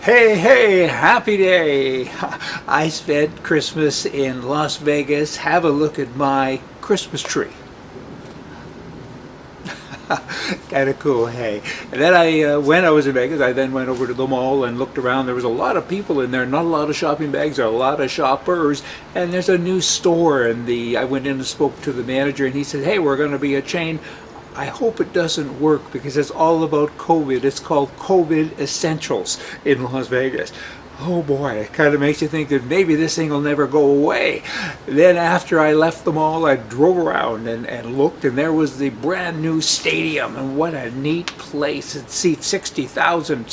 Hey, hey, happy day! I spent Christmas in Las Vegas. Have a look at my Christmas tree. Kind of cool, hey. And then when I was in Vegas, I then went over to the mall and looked around. There was a lot of people in there, not a lot of shopping bags, there are a lot of shoppers. And there's a new store, and I went in and spoke to the manager, and he said, hey, we're going to be a chain. I hope it doesn't work because it's all about COVID. It's called COVID Essentials in Las Vegas. Oh boy, it kind of makes you think that maybe this thing will never go away. Then after I left the mall, I drove around and looked, and there was the brand new stadium, and what a neat place. It seats 65,000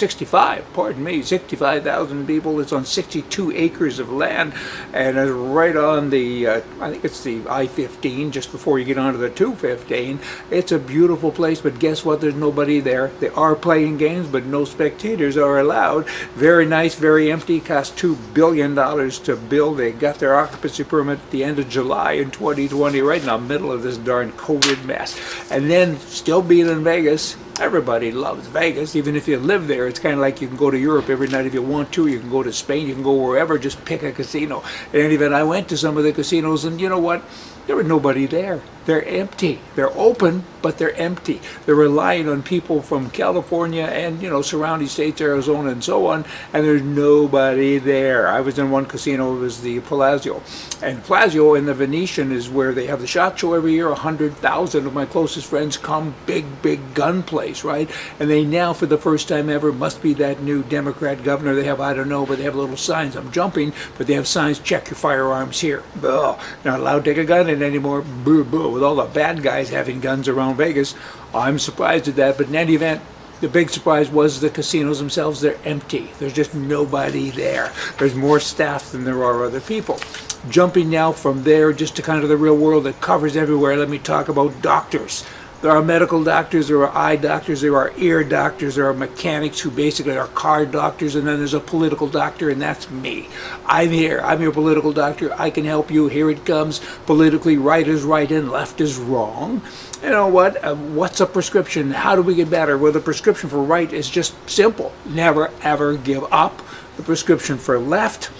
people. It's on 62 acres of land, and it's right on the, I think it's the I-15, just before you get onto the 215. It's a beautiful place, but guess what? There's nobody there. They are playing games, but no spectators are allowed. Very nice, very empty. Cost $2 billion to build. They got their occupancy permit at the end of July in 2020, right in the middle of this darn COVID mess. And then, still being in Vegas, everybody loves Vegas. Even if you live there, it's kind of like you can go to Europe every night if you want to. You can go to Spain, you can go wherever, just pick a casino. In any event, I went to some of the casinos, and you know what? There was nobody there. They're empty. They're open, but they're empty. They're relying on people from California and, surrounding states, Arizona, and so on, and there's nobody there. I was in one casino, it was the Palazzo. And Palazzo in the Venetian is where they have the SHOT Show every year. 100,000 of my closest friends come, big gun place, right? And they now, for the first time ever, must be that new Democrat governor. They have, I don't know, but they have little signs. I'm jumping, but they have signs, check your firearms here. Ugh. Not allowed to take a gun in anymore. Boo, boo. With all the bad guys having guns around Vegas, I'm surprised at that. But in any event, the big surprise was the casinos themselves. They're empty. There's just nobody there. There's more staff than there are other people. Jumping now from there just to kind of the real world that covers everywhere, let me talk about doctors. There are medical doctors, there are eye doctors, there are ear doctors, there are mechanics who basically are car doctors, and then there's a political doctor, and that's me. I'm your political doctor. I can help you. Here it comes. Politically, right is right and left is wrong. You know what? What's a prescription? How do we get better? Well, the prescription for right is just simple. Never, ever give up. The prescription for left,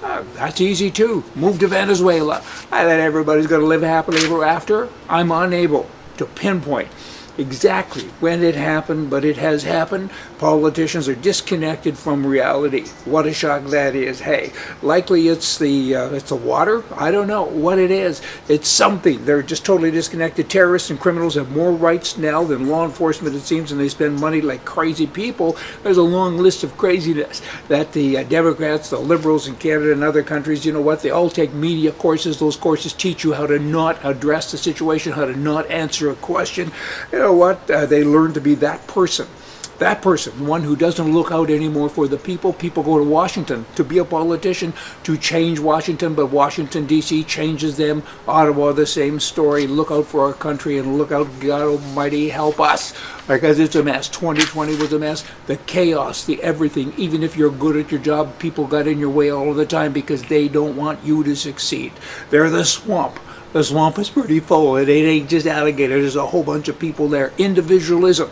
that's easy too. Move to Venezuela. I thought everybody's going to live happily ever after. I'm unable to pinpoint exactly when it happened, but it has happened. Politicians are disconnected from reality. What a shock that is. Hey, likely it's the water. I don't know what it is. It's something. They're just totally disconnected. Terrorists and criminals have more rights now than law enforcement, it seems, and they spend money like crazy people. There's a long list of craziness that the Democrats, the liberals in Canada and other countries, you know what, they all take media courses. Those courses teach you how to not address the situation, how to not answer a question. You know what? They learn to be that person. That person, one who doesn't look out anymore for the people. People go to Washington to be a politician, to change Washington, but Washington, D.C. changes them. Ottawa, the same story. Look out for our country and look out, God Almighty, help us. Because it's a mess. 2020 was a mess. The chaos, the everything. Even if you're good at your job, people got in your way all of the time because they don't want you to succeed. They're the swamp. The swamp is pretty full. It ain't just alligators. There's a whole bunch of people there. Individualism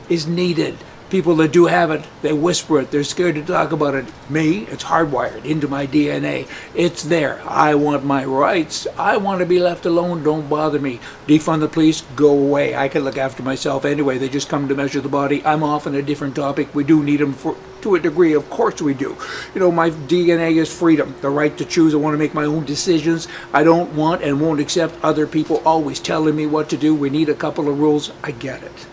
is needed. People that do have it, they whisper it. They're scared to talk about it. Me, it's hardwired into my DNA. It's there. I want my rights. I want to be left alone. Don't bother me. Defund the police. Go away. I can look after myself anyway. They just come to measure the body. I'm off on a different topic. We do need them to a degree. Of course we do. My DNA is freedom. The right to choose. I want to make my own decisions. I don't want and won't accept other people always telling me what to do. We need a couple of rules. I get it.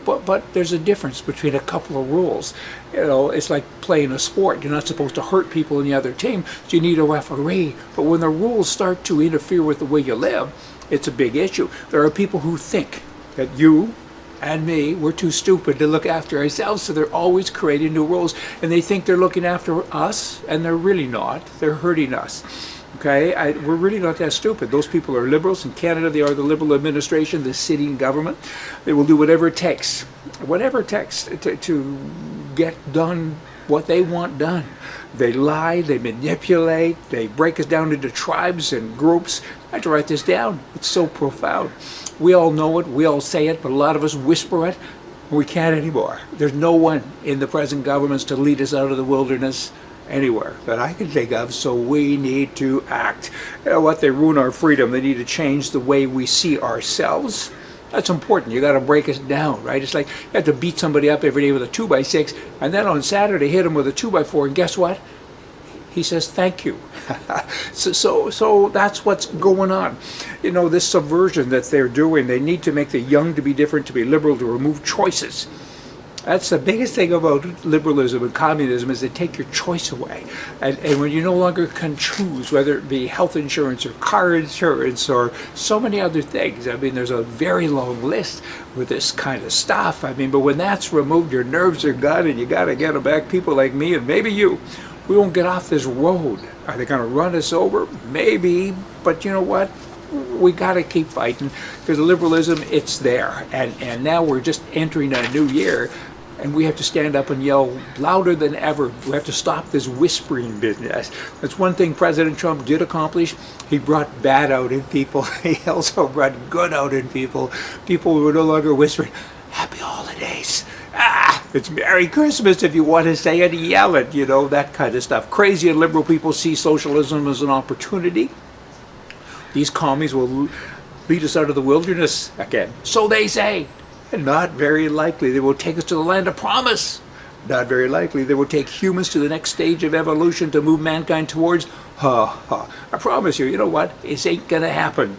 But there's a difference between a couple of rules. It's like playing a sport. You're not supposed to hurt people in the other team, so you need a referee. But when the rules start to interfere with the way you live, it's a big issue. There are people who think that you and me, we're too stupid to look after ourselves, so they're always creating new rules, and they think they're looking after us, and they're really not. They're hurting us. Okay, we're really not that stupid. Those people are liberals. In Canada, they are the Liberal administration, the sitting government. They will do whatever it takes to get done what they want done. They lie, they manipulate, they break us down into tribes and groups. I had to write this down. It's so profound. We all know it, we all say it, but a lot of us whisper it. We can't anymore. There's no one in the present governments to lead us out of the wilderness anywhere that I can think of, so we need to act. You know what? They ruin our freedom. They need to change the way we see ourselves. That's important. You got to break us down, right? It's like you have to beat somebody up every day with a 2x6, and then on Saturday hit him with a 2x4, and guess what? He says thank you. so that's what's going on. You know, this subversion that they're doing, they need to make the young to be different, to be liberal, to remove choices. That's the biggest thing about liberalism and communism, is they take your choice away. And when you no longer can choose, whether it be health insurance or car insurance or so many other things. I mean, there's a very long list with this kind of stuff. I mean, but when that's removed, your nerves are gone and you got to get them back. People like me and maybe you, we won't get off this road. Are they going to run us over? Maybe. But you know what? We got to keep fighting, because liberalism, it's there. And now we're just entering a new year, and we have to stand up and yell louder than ever. We have to stop this whispering business. That's one thing President Trump did accomplish. He brought bad out in people. He also brought good out in people. People were no longer whispering, "Happy holidays. It's Merry Christmas," if you want to say it, yell it, you know, that kind of stuff. Crazy and liberal people see socialism as an opportunity. These commies will lead us out of the wilderness again. So they say. And not very likely they will take us to the land of promise. Not very likely they will take humans to the next stage of evolution to move mankind towards. I promise you, you know what? It ain't going to happen.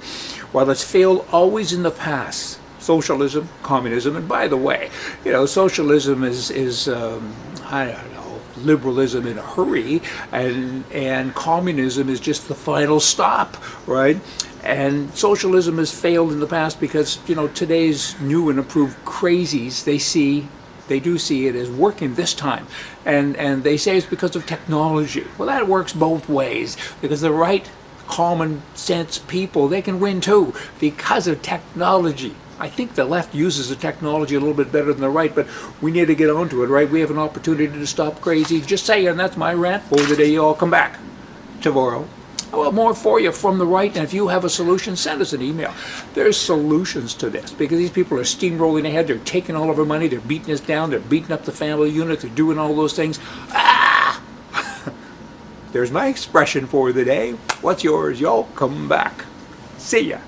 While it's failed always in the past, socialism, communism, and by the way, you know, socialism is I don't know, liberalism in a hurry, and communism is just the final stop, right? And socialism has failed in the past because, you know, today's new and improved crazies, they do see it as working this time. And they say it's because of technology. Well, that works both ways, because the right common sense people, they can win too because of technology. I think the left uses the technology a little bit better than the right, but we need to get onto it, right? We have an opportunity to stop crazy. Just saying, that's my rant for the day. You all come back tomorrow. Well, more for you from the right, and if you have a solution, send us an email. There's solutions to this, because these people are steamrolling ahead. They're taking all of our money. They're beating us down. They're beating up the family unit. They're doing all those things. There's my expression for the day. What's yours? Y'all come back. See ya.